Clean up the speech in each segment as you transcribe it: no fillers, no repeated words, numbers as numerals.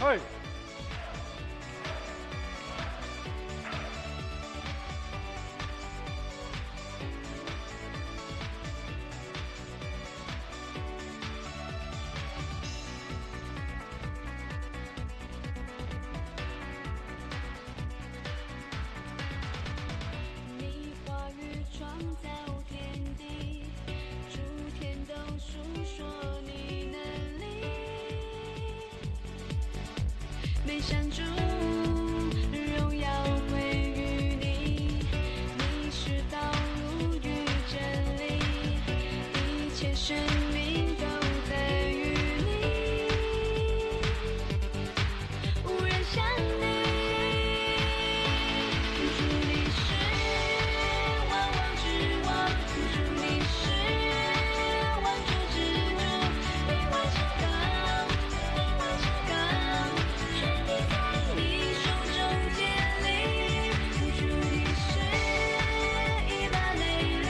嘿。你话语创造天地，诸天都述说你能力。每山主荣耀归于你，你是道路与真理，一切生命都在于你，无人像你。主你是万王之王，主你是万主之主，你万神高，你万神高，全地在你手中建立。主你是以马内利，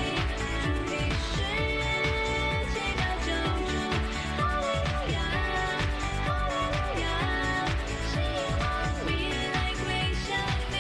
主你是最高救主，哈利路亚，哈利路亚，希望你来归向你。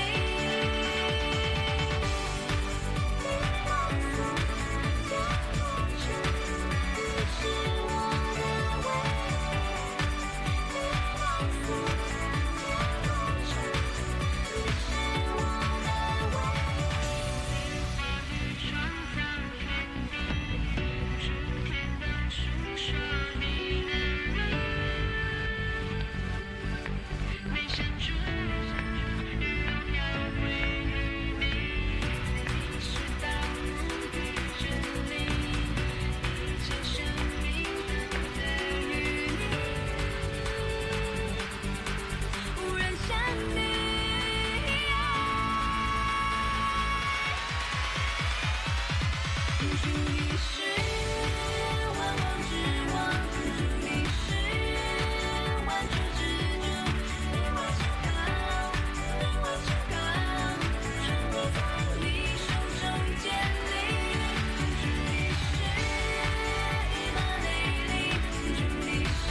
无人像你。主你是万王之王，主你是万主之主，你万神高，你万神高，全地在你手中建立。主你是以马内利，主你是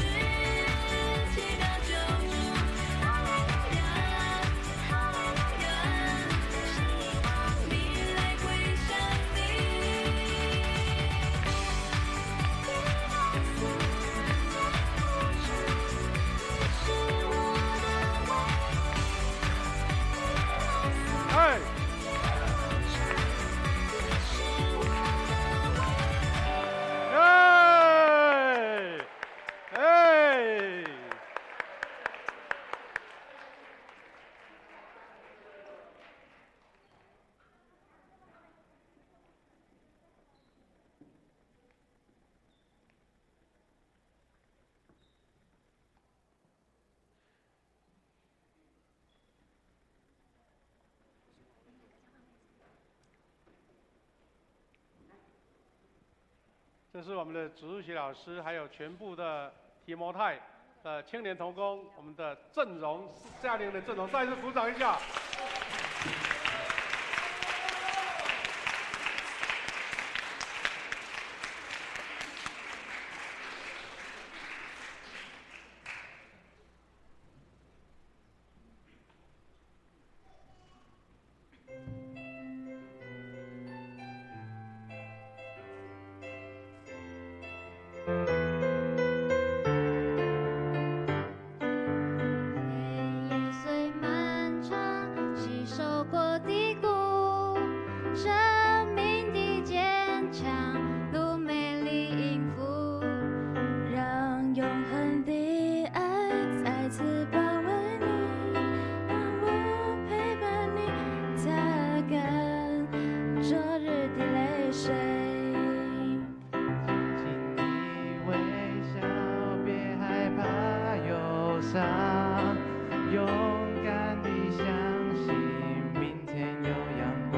最高救主，哈利路亚，哈利路亚，希望你来归向你。哎。哎。哎。这是我们的植物学老师，还有全部的提摩太青年童工，我们的阵容，夏令营的阵容，再次鼓掌一下。年岁漫长，吸收过低谷，生命的坚强，路美丽音符，让永恒的爱再次包围你，让我陪伴你，擦干昨日的泪水。请你微笑，别害怕忧伤，勇敢地相信明天有阳光。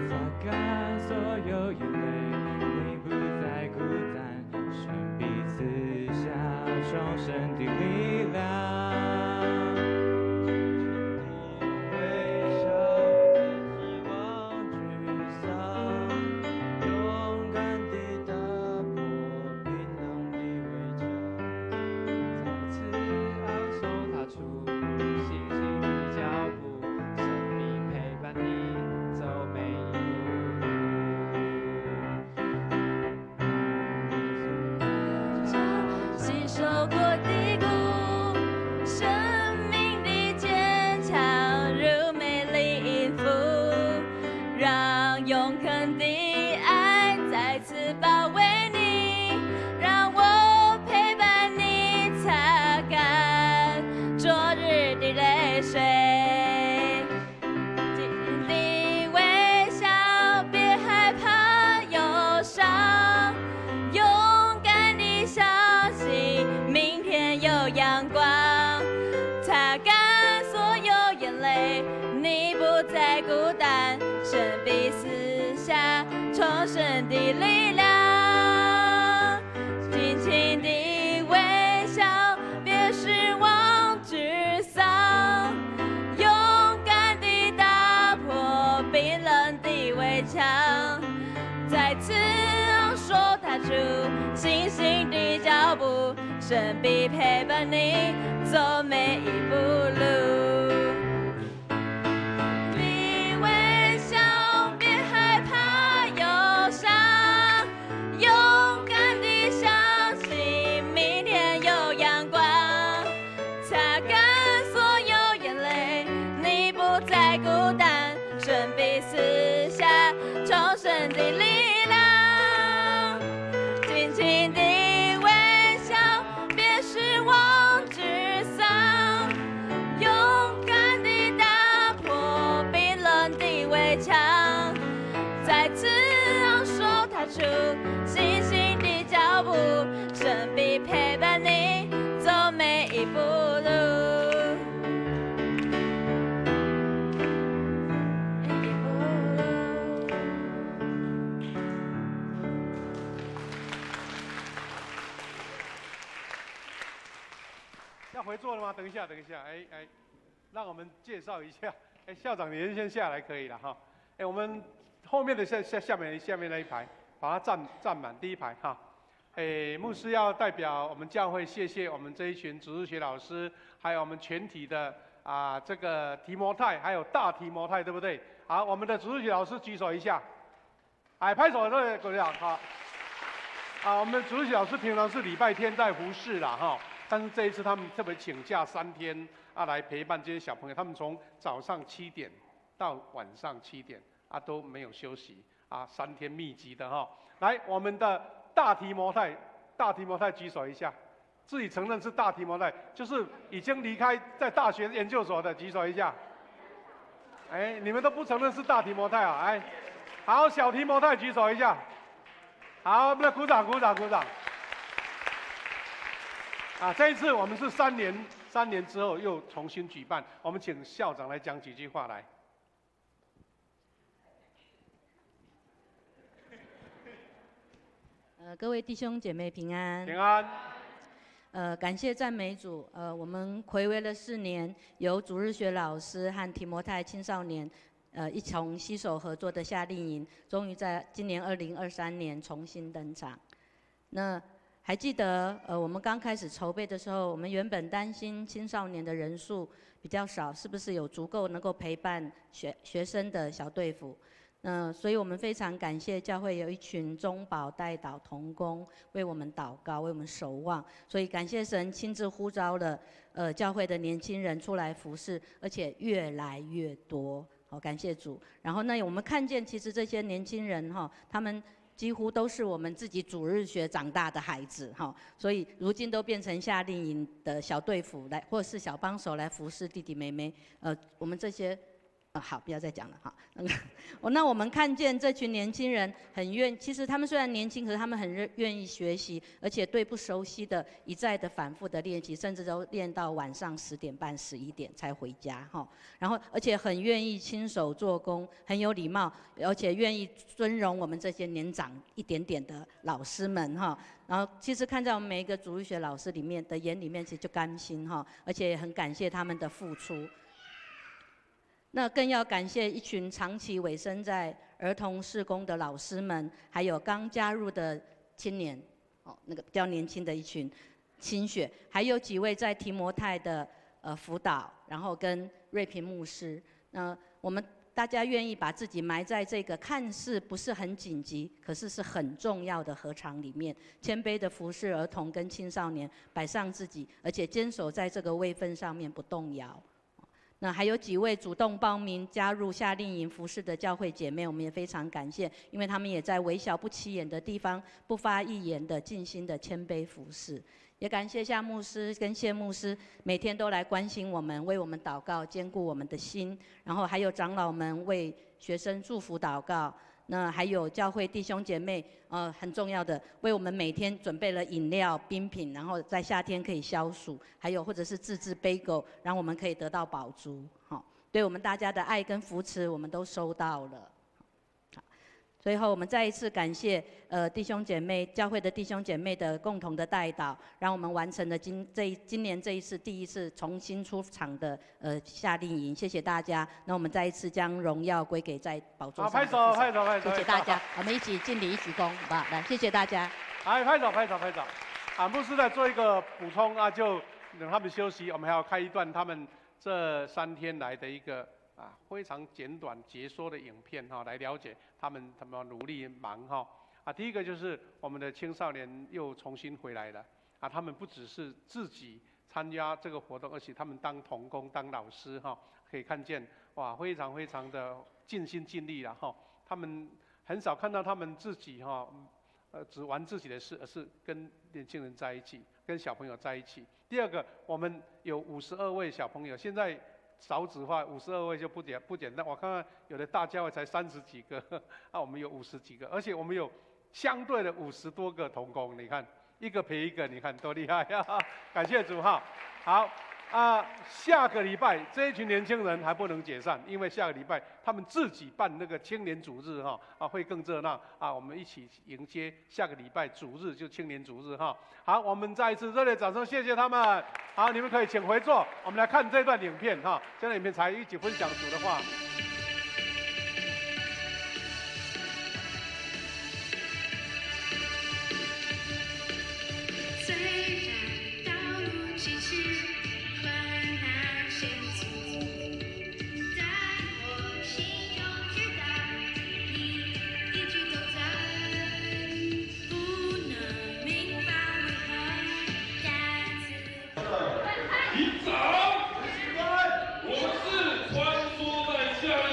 擦干所有眼泪，你不再孤单，寻彼此下重生的力量。请你微笑，别希望沮丧，勇敢地打破冰冷的围墙，再次泪，你不再孤单，神必赐下重生的力量。尽情地微笑，别失望沮丧，勇敢地打破冰冷的围墙，再次昂首踏出信心的脚步，神必陪伴你走每一步路。你微笑，别害怕忧伤，勇敢地相信明天有阳光，擦干所有眼泪，你不再孤单，神必赐下重生的力量。尽情地微笑，别失望沮丧，勇敢地打破冰冷的围墙，再次昂首踏出信心的脚步，神必陪伴你走每一步路。每一步路。要回座了吗？等一下，让我们介绍一下。校长您先下来可以了哈。我们后面的下面那一排，把它占满第一排哈。牧师要代表我们教会谢谢我们这一群主日学老师，还有我们全体的这个提摩太，还有大提摩太，对不对？好，我们的主日学老师举手一下，拍手对，鼓掌好。我们主日学老师平常是礼拜天在服侍啦哈。但是这一次他们特别请假3天来陪伴这些小朋友，他们从早上7点到晚上7点都没有休息3天密集的哈。来，我们的大提摩太举手一下，自己承认是大提摩太，就是已经离开在大学研究所的举手一下。你们都不承认是大提摩太啊？好，小提摩太举手一下。好，我们鼓掌。这一次我们是3年之后又重新举办，我们请校长来讲几句话来。各位弟兄姐妹平安。平安。感谢赞美主。我们睽违了4年，由主日学老师和提摩太青少年，一同携手合作的夏令营，终于在今年2023年重新登场。那还记得，我们刚开始筹备的时候，我们原本担心青少年的人数比较少，是不是有足够能够陪伴学生的小队服？所以我们非常感谢教会有一群中保代祷同工为我们祷告，为我们守望。所以感谢神亲自呼召了教会的年轻人出来服侍，而且越来越多。好，感谢主。然后呢，我们看见其实这些年轻人他们几乎都是我们自己主日学长大的孩子所以如今都变成夏令营的小队服来，或是小帮手来服侍弟弟妹妹。我们这些好，不要再讲了哈。那我们看见这群年轻人其实他们虽然年轻，可是他们很愿意学习，而且对不熟悉的一再的反复的练习，甚至都练到晚上10点半、11点才回家然后而且很愿意亲手做工，很有礼貌，而且愿意尊荣我们这些年长一点点的老师们然后其实看在我们每一个主日学老师的眼里面，其实就甘心而且也很感谢他们的付出。那更要感谢一群长期委身在儿童事工的老师们，还有刚加入的青年，那个比较年轻的一群新血，还有几位在提摩太的辅导，然后跟瑞平牧师。我们大家愿意把自己埋在这个看似不是很紧急，可是是很重要的禾场里面，谦卑的服侍儿童跟青少年，摆上自己，而且坚守在这个位分上面不动摇。那还有几位主动报名加入夏令营服侍的教会姐妹，我们也非常感谢，因为他们也在微小不起眼的地方不发一言的尽心的谦卑服侍。也感谢夏牧师跟谢牧师每天都来关心我们，为我们祷告，坚固我们的心。然后还有长老们为学生祝福祷告。那还有教会弟兄姐妹，很重要的，为我们每天准备了饮料、冰品，然后在夏天可以消暑，还有或者是自制杯狗，让我们可以得到饱足。对我们大家的爱跟扶持，我们都收到了。最后，我们再一次感谢弟兄姐妹教会的弟兄姐妹的共同的代祷，让我们完成了今年这一次第一次重新出场的夏令营，谢谢大家。那我们再一次将荣耀归给在宝座上的拍手，拍手，拍手！谢谢大家，我们一起敬礼，一起躬，好不好？来，谢谢大家。来，拍手，拍手，拍手！牧师再做一个补充啊，就等他们休息，我们还要开一段他们这3天来的一个非常简短解说的影片哈，来了解他们努力忙哈。第一个就是我们的青少年又重新回来了他们不只是自己参加这个活动，而且他们当同工、当老师哈，可以看见哇，非常非常的尽心尽力了哈。他们很少看到他们自己只玩自己的事，而是跟年轻人在一起，跟小朋友在一起。第二个，我们有52位小朋友，现在少子化52位就不简单。我看看有的大教会才30几个，我们有50几个，而且我们有相对的50多个同工，你看一个陪一个，你看多厉害呀！感谢主哈。好下个礼拜这一群年轻人还不能解散，因为下个礼拜他们自己办那个青年主日会更热闹我们一起迎接下个礼拜主日，就青年主日哈。好，我们再一次热烈掌声，谢谢他们。好，你们可以请回座，我们来看这段影片哈，这段影片才一起分享主的话。虽然道路崎岖，困难险阻，但我心中知道你一直都在，不能明白为何感自。营长，我是穿梭在夏令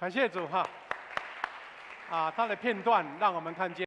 感谢主哈。啊，他的片段让我们看见。